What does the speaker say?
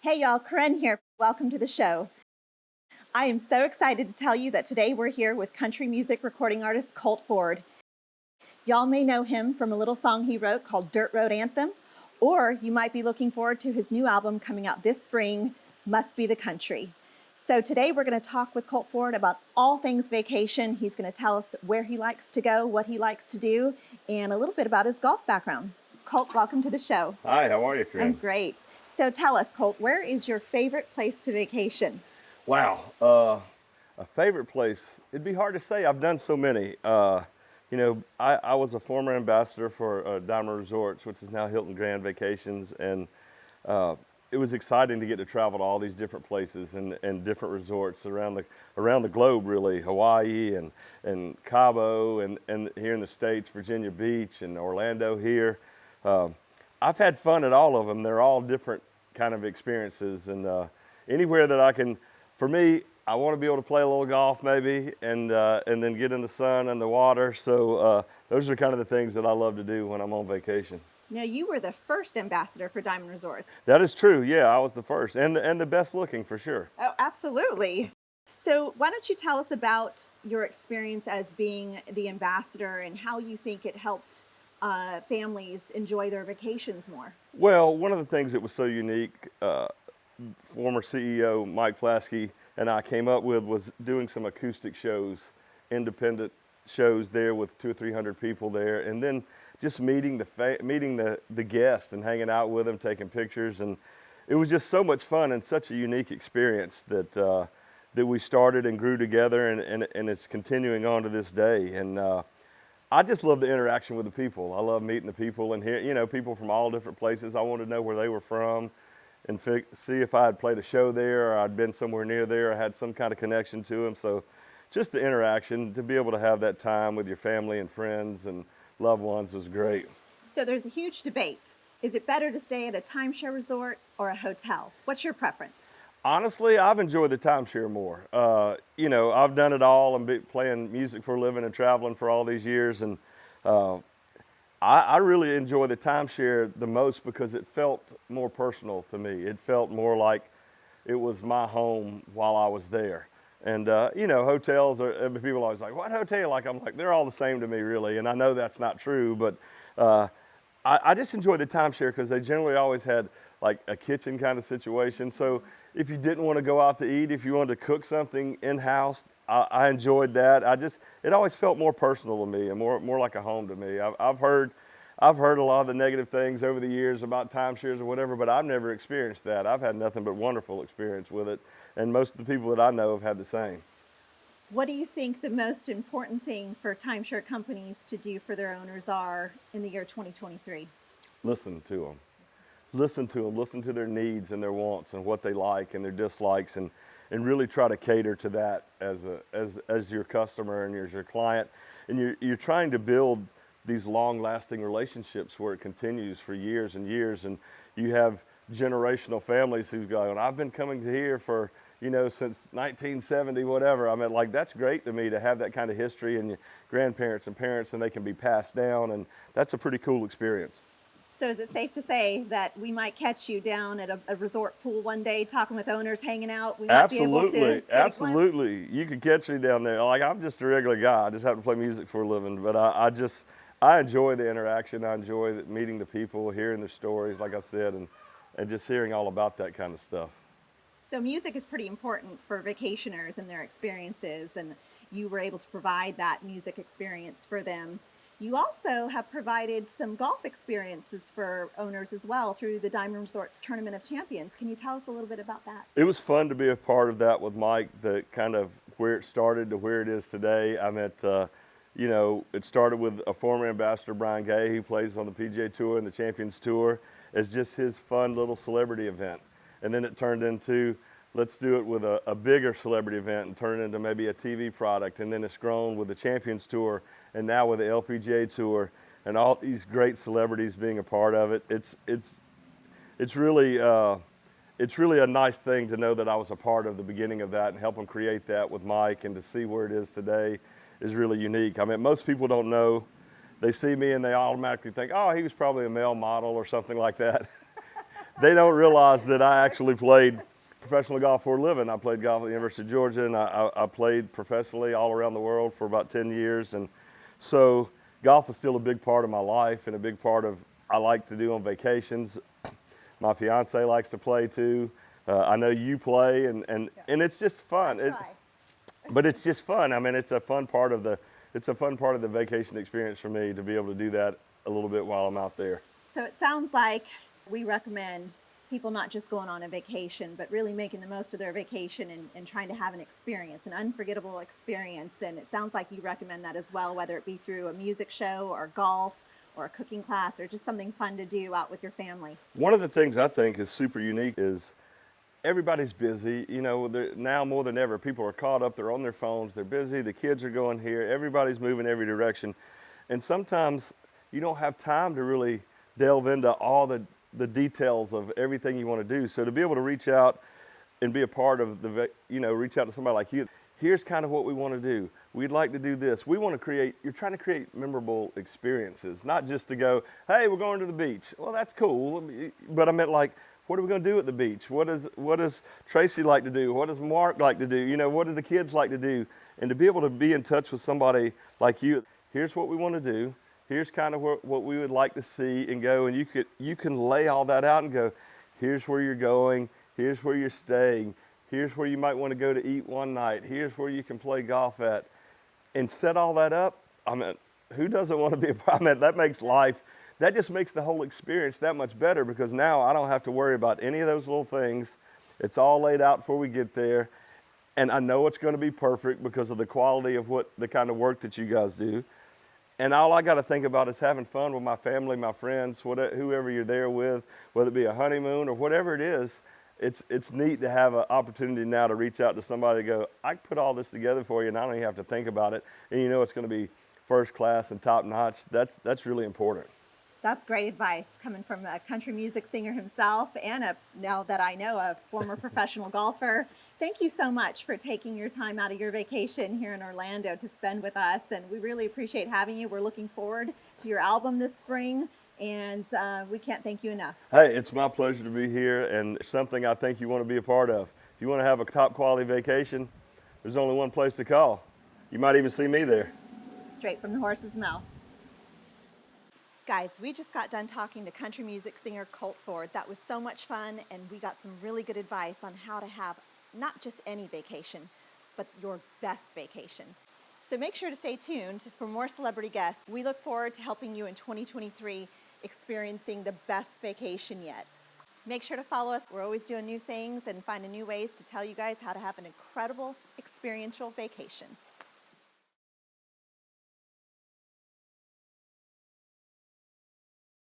Hey y'all, Corinne here. Welcome to the show. I am so excited to tell you that today we're here with country music recording artist Colt Ford. Y'all may know him from a little song he wrote called Dirt Road Anthem, or you might be looking forward to his new album coming out this spring, Must Be the Country. So today we're going to talk with Colt Ford about all things vacation. He's going to tell us where he likes to go, what he likes to do, and a little bit about his golf background. Colt, welcome to the show. Hi, how are you, Corinne? I'm great. So tell us, Colt, where is your favorite place to vacation? Wow, a favorite place, it'd be hard to say. I've done so many. I was a former ambassador for Diamond Resorts, which is now Hilton Grand Vacations, and it was exciting to get to travel to all these different places and different resorts around the globe, really. Hawaii and Cabo and here in the States, Virginia Beach and Orlando here. I've had fun at all of them. They're all different kind of experiences, and anywhere that I can, for me, I want to be able to play a little golf maybe, and then get in the sun and the water. So those are kind of the things that I love to do when I'm on vacation. Now, you were the first ambassador for Diamond Resorts. That is true. Yeah, I was the first and the best looking for sure. Oh, absolutely. So why don't you tell us about your experience as being the ambassador and how you think it helped families enjoy their vacations more? Well, one of the things that was so unique, former CEO Mike Flaskey and I came up with was doing some acoustic shows, independent shows there with 200 or 300 people there, and then just meeting the guests and hanging out with them, taking pictures, and it was just so much fun and such a unique experience that that we started and grew together, and it's continuing on to this day. And I just love the interaction with the people. I love meeting the people and hear, people from all different places. I wanted to know where they were from and see if I had played a show there or I'd been somewhere near there or had some kind of connection to them. So just the interaction, to be able to have that time with your family and friends and loved ones was great. So there's a huge debate. Is it better to stay at a timeshare resort or a hotel? What's your preference? Honestly, I've enjoyed the timeshare more. I've done it all. I'm playing music for a living and traveling for all these years, and I really enjoy the timeshare the most because it felt more personal to me. It felt more like it was my home while I was there. And hotels are, people are always like, what hotel you like? I'm like, they're all the same to me, really. And I know that's not true, but I just enjoy the timeshare because they generally always had like a kitchen kind of situation. So if you didn't want to go out to eat, if you wanted to cook something in-house, I enjoyed that. It always felt more personal to me and more like a home to me. I've heard a lot of the negative things over the years about timeshares or whatever, but I've never experienced that. I've had nothing but wonderful experience with it, and most of the people that I know have had the same. What do you think the most important thing for timeshare companies to do for their owners are in the year 2023? Listen to them. Listen to their needs and their wants and what they like and their dislikes, and really try to cater to that as your customer and as your client. And you're trying to build these long-lasting relationships where it continues for years and years, and you have generational families who's going, I've been coming to here for since 1970, whatever. I mean, like, that's great to me to have that kind of history and your grandparents and parents, and they can be passed down, and that's a pretty cool experience. So is it safe to say that we might catch you down at a resort pool one day talking with owners, hanging out? We might be able to absolutely. You could catch me down there. Like, I'm just a regular guy. I just have to play music for a living, but I enjoy the interaction. I enjoy meeting the people, hearing their stories, like I said, and just hearing all about that kind of stuff. So music is pretty important for vacationers and their experiences, and you were able to provide that music experience for them. You also have provided some golf experiences for owners as well through the Diamond Resorts Tournament of Champions. Can you tell us a little bit about that? It was fun to be a part of that with Mike, the kind of where it started to where it is today. I meant, it started with a former ambassador, Brian Gay, who plays on the PGA Tour and the Champions Tour, as just his fun little celebrity event. And then it turned into, let's do it with a bigger celebrity event and turn it into maybe a TV product. And then it's grown with the Champions Tour and now with the LPGA Tour and all these great celebrities being a part of it. It's really a nice thing to know that I was a part of the beginning of that and help them create that with Mike, and to see where it is today is really unique. I mean, most people don't know. They see me and they automatically think, oh, he was probably a male model or something like that. they don't realize that I actually played professional golf for a living. I played golf at the University of Georgia, and I played professionally all around the world for about 10 years. And so golf is still a big part of my life and a big part of I like to do on vacations. My fiance likes to play too. I know you play, and it's just fun. But it's just fun. I mean, it's a fun part of the vacation experience for me to be able to do that a little bit while I'm out there. So it sounds like we recommend people not just going on a vacation, but really making the most of their vacation and trying to have an experience, an unforgettable experience. And it sounds like you recommend that as well, whether it be through a music show or golf or a cooking class or just something fun to do out with your family. One of the things I think is super unique is everybody's busy. You know, now more than ever, people are caught up, they're on their phones, they're busy, the kids are going here, everybody's moving every direction. And sometimes you don't have time to really delve into all the details of everything you want to do. So to be able to reach out and be a part of reach out to somebody like you, here's kind of what we want to do. We'd like to do this. We want to you're trying to create memorable experiences, not just to go, hey, we're going to the beach. Well, that's cool. But I meant like, what are we going to do at the beach? What does Tracy like to do? What does Mark like to do? You know, what do the kids like to do? And to be able to be in touch with somebody like you, here's what we want to do. Here's kind of what we would like to see and go. And you can lay all that out and go, here's where you're going. Here's where you're staying. Here's where you might want to go to eat one night. Here's where you can play golf at. And set all that up. I mean, who doesn't want to be a part? I mean, that just makes the whole experience that much better because now I don't have to worry about any of those little things. It's all laid out before we get there. And I know it's going to be perfect because of the quality of the kind of work that you guys do. And all I got to think about is having fun with my family, my friends, whoever you're there with, whether it be a honeymoon or whatever it is. It's neat to have an opportunity now to reach out to somebody and go, I can put all this together for you and I don't even have to think about it. And you know it's going to be first class and top notch. That's really important. That's great advice coming from a country music singer himself and now that I know, a former professional golfer. Thank you so much for taking your time out of your vacation here in Orlando to spend with us. And we really appreciate having you. We're looking forward to your album this spring. And we can't thank you enough. Hey, it's my pleasure to be here and something I think you want to be a part of. If you want to have a top quality vacation, there's only one place to call. You might even see me there. Straight from the horse's mouth. Guys, we just got done talking to country music singer Colt Ford. That was so much fun, and we got some really good advice on how to have not just any vacation, but your best vacation. So make sure to stay tuned for more celebrity guests. We look forward to helping you in 2023 experiencing the best vacation yet. Make sure to follow us. We're always doing new things and finding new ways to tell you guys how to have an incredible experiential vacation.